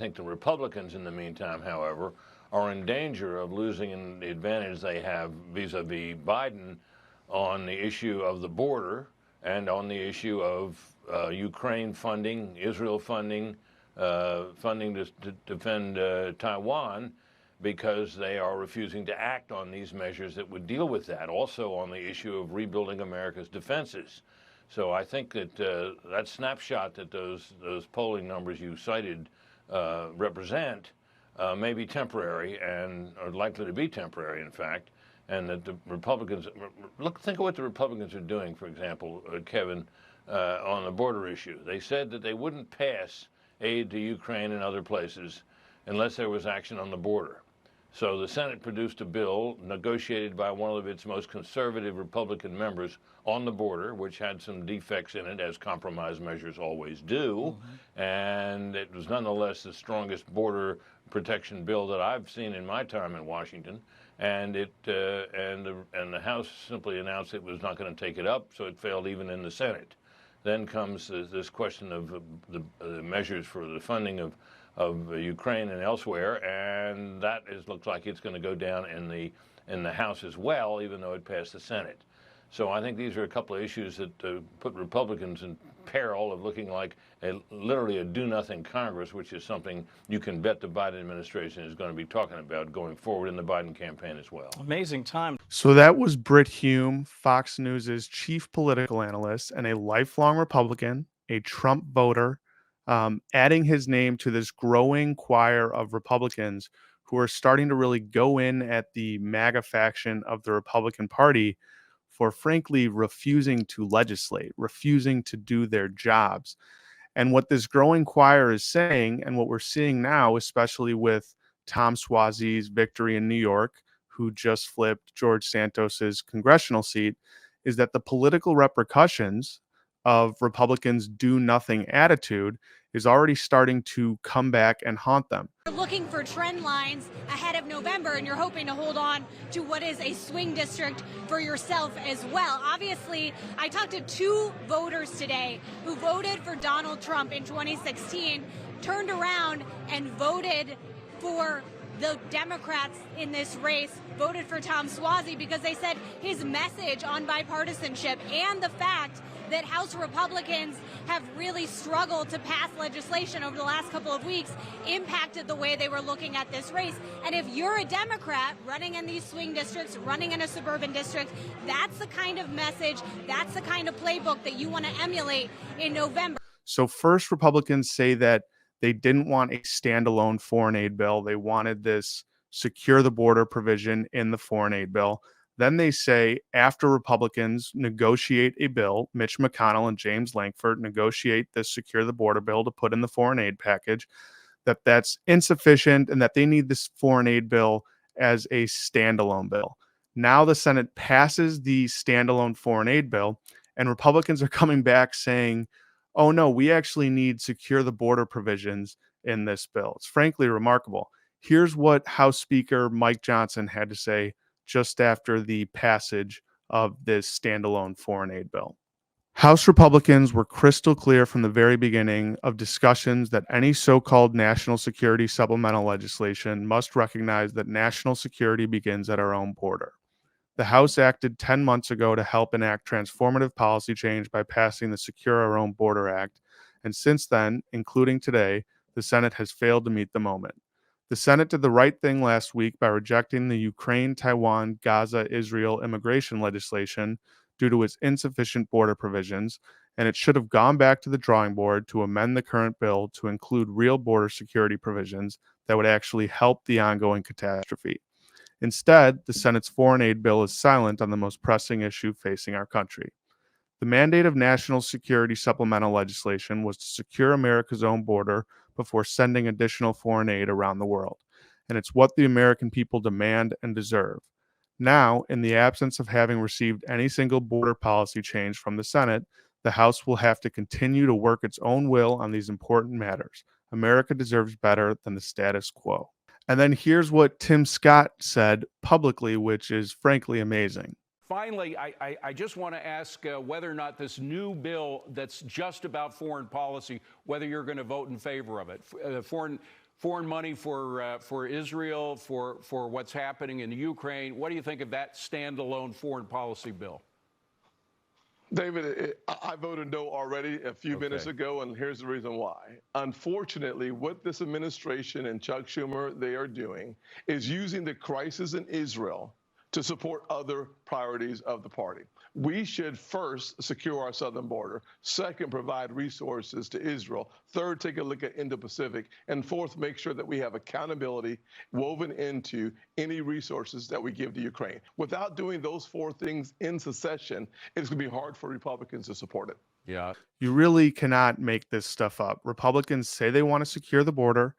think the Republicans, in the meantime, however, are in danger of losing the advantage they have vis-a-vis Biden on the issue of the border and on the issue of Ukraine funding, Israel funding, funding to defend Taiwan, because they are refusing to act on these measures that would deal with that. Also on the issue of rebuilding America's defenses. So I think that that snapshot that those polling numbers you cited represent may be temporary and are likely to be temporary, in fact, and that the Republicans think of what the Republicans are doing. For example, Kevin, on the border issue, they said that they wouldn't pass aid to Ukraine and other places unless there was action on the border. So the Senate produced a bill negotiated by one of its most conservative Republican members on the border, which had some defects in it, as compromise measures always do. And it was nonetheless the strongest border protection bill that I've seen in my time in Washington. And the House simply announced it was not going to take it up, so it failed even in the Senate. Then comes this question of the measures for the funding of Ukraine and elsewhere, and that looks like it's going to go down in the House as well, even though it passed the Senate. So I think these are a couple of issues that put Republicans in peril of looking like literally a do-nothing Congress, which is something you can bet the Biden administration is going to be talking about going forward in the Biden campaign as well. Amazing time. So that was Brit Hume, Fox News' chief political analyst and a lifelong Republican, a Trump voter, adding his name to this growing choir of Republicans who are starting to really go in at the MAGA faction of the Republican Party for frankly refusing to legislate, refusing to do their jobs. And what this growing choir is saying, and what we're seeing now, especially with Tom Suozzi's victory in New York, who just flipped George Santos's congressional seat, is that the political repercussions of Republicans' do-nothing attitude is already starting to come back and haunt them. You're looking for trend lines ahead of November, and you're hoping to hold on to what is a swing district for yourself as well. Obviously, I talked to two voters today who voted for Donald Trump in 2016, turned around and voted for the Democrats in this race, voted for Tom Suozzi because they said his message on bipartisanship and the fact that House Republicans have really struggled to pass legislation over the last couple of weeks impacted the way they were looking at this race. And if you're a Democrat running in these swing districts, running in a suburban district, that's the kind of message, that's the kind of playbook that you want to emulate in November. So first, Republicans say that they didn't want a standalone foreign aid bill. They wanted this secure the border provision in the foreign aid bill. Then they say after Republicans negotiate a bill, Mitch McConnell and James Lankford negotiate this secure the border bill to put in the foreign aid package, that's insufficient and that they need this foreign aid bill as a standalone bill. Now the Senate passes the standalone foreign aid bill, and Republicans are coming back saying, oh no, we actually need secure the border provisions in this bill. It's frankly remarkable. Here's what House Speaker Mike Johnson had to say just after the passage of this standalone foreign aid bill. House Republicans were crystal clear from the very beginning of discussions that any so-called national security supplemental legislation must recognize that national security begins at our own border. The House acted 10 months ago to help enact transformative policy change by passing the Secure Our Own Border Act, and since then, including today, the Senate has failed to meet the moment. The Senate did the right thing last week by rejecting the Ukraine, Taiwan, Gaza, Israel immigration legislation due to its insufficient border provisions, and it should have gone back to the drawing board to amend the current bill to include real border security provisions that would actually help the ongoing catastrophe. Instead, the Senate's foreign aid bill is silent on the most pressing issue facing our country. The mandate of national security supplemental legislation was to secure America's own border before sending additional foreign aid around the world, and it's what the American people demand and deserve. Now, in the absence of having received any single border policy change from the Senate, the House will have to continue to work its own will on these important matters. America deserves better than the status quo. And then here's what Tim Scott said publicly, which is frankly amazing. Finally, I just want to ask whether or not this new bill that's just about foreign policy, whether you're going to vote in favor of it. foreign money for Israel, for what's happening in Ukraine. What do you think of that standalone foreign policy bill? David, I voted no already a few minutes ago, and here's the reason why. Unfortunately, what this administration and Chuck Schumer, they are doing is using the crisis in Israel to support other priorities of the party. We should first secure our southern border. Second, provide resources to Israel. Third, take a look at Indo-Pacific. And fourth, make sure that we have accountability woven into any resources that we give to Ukraine. Without doing those four things in succession, it's going to be hard for Republicans to support it. Yeah. You really cannot make this stuff up. Republicans say they want to secure the border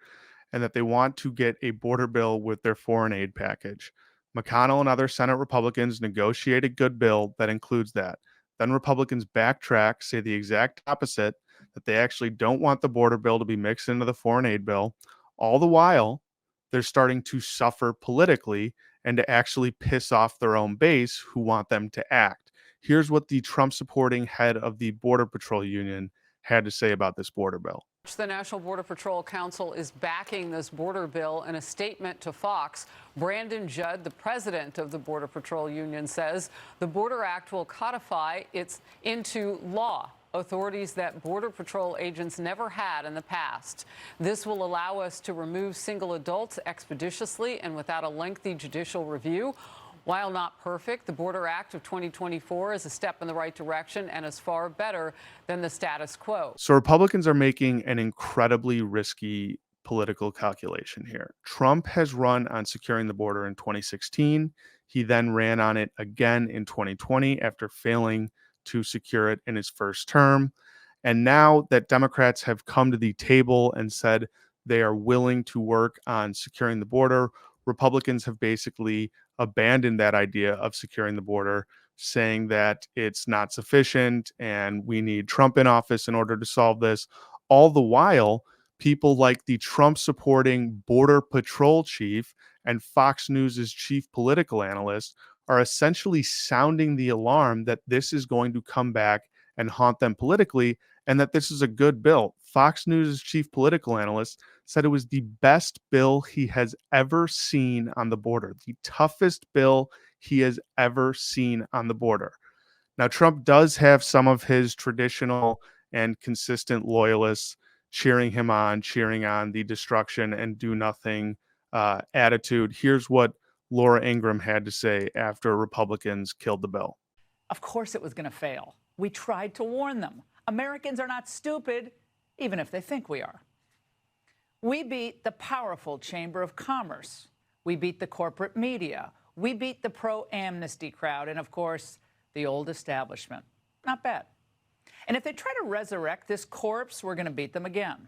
and that they want to get a border bill with their foreign aid package. McConnell and other Senate Republicans negotiate a good bill that includes that. Then Republicans backtrack, say the exact opposite, that they actually don't want the border bill to be mixed into the foreign aid bill. All the while, they're starting to suffer politically and to actually piss off their own base who want them to act. Here's what the Trump-supporting head of the Border Patrol Union had to say about this border bill. The National Border Patrol Council is backing this border bill. In a statement to Fox, Brandon Judd, the president of the Border Patrol Union, says the Border Act will codify it into law, authorities that Border Patrol agents never had in the past. This will allow us to remove single adults expeditiously and without a lengthy judicial review. While not perfect, the Border Act of 2024 is a step in the right direction and is far better than the status quo. So Republicans are making an incredibly risky political calculation here. Trump has run on securing the border in 2016. He then ran on it again in 2020 after failing to secure it in his first term. And now that Democrats have come to the table and said they are willing to work on securing the border, Republicans have basically abandoned that idea of securing the border, saying that it's not sufficient and we need Trump in office in order to solve this. All the while, people like the Trump-supporting Border Patrol chief and Fox News' chief political analyst are essentially sounding the alarm that this is going to come back and haunt them politically, and that this is a good bill. Fox News' chief political analyst said it was the best bill he has ever seen on the border, the toughest bill he has ever seen on the border. Now, Trump does have some of his traditional and consistent loyalists cheering him on, cheering on the destruction and do nothing attitude. Here's what Laura Ingraham had to say after Republicans killed the bill. Of course it was going to fail. We tried to warn them. Americans are not stupid, even if they think we are. We beat the powerful Chamber of Commerce. We beat the corporate media. We beat the pro-amnesty crowd. And, of course, the old establishment. Not bad. And if they try to resurrect this corpse, we're going to beat them again.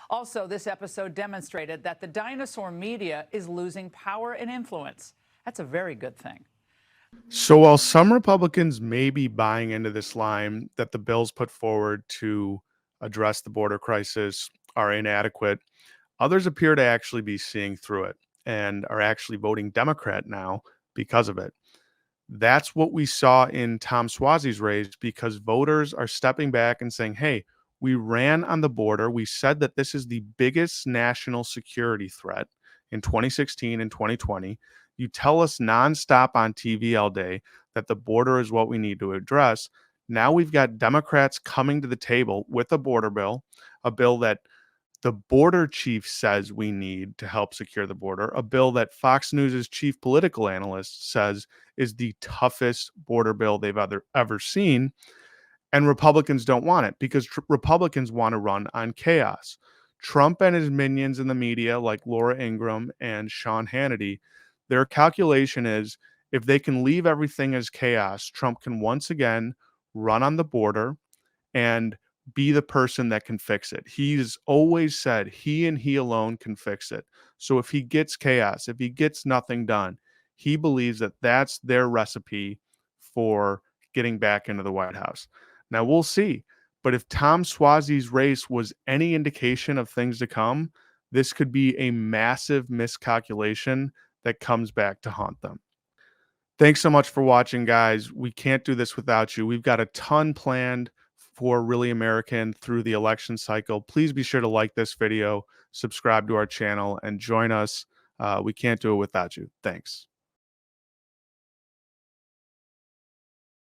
Also, this episode demonstrated that the dinosaur media is losing power and influence. That's a very good thing. So while some Republicans may be buying into this line that the bills put forward to address the border crisis are inadequate, others appear to actually be seeing through it and are actually voting Democrat now because of it. That's what we saw in Tom Suozzi's race, because voters are stepping back and saying, hey, we ran on the border. We said that this is the biggest national security threat in 2016 and 2020. You tell us nonstop on TV all day that the border is what we need to address. Now we've got Democrats coming to the table with a border bill, a bill that the border chief says we need to help secure the border, a bill that Fox News' chief political analyst says is the toughest border bill they've ever seen. And Republicans don't want it because Republicans want to run on chaos. Trump and his minions in the media, like Laura Ingraham and Sean Hannity, their calculation is if they can leave everything as chaos, Trump can once again run on the border and be the person that can fix it. He's always said he and he alone can fix it. So if he gets chaos, if he gets nothing done, he believes that that's their recipe for getting back into the White House. Now we'll see. But if Tom Suozzi's race was any indication of things to come, this could be a massive miscalculation that comes back to haunt them. Thanks so much for watching, guys. We can't do this without you. We've got a ton planned for Really American through the election cycle. Please be sure to like this video, subscribe to our channel, and join us. We can't do it without you. Thanks.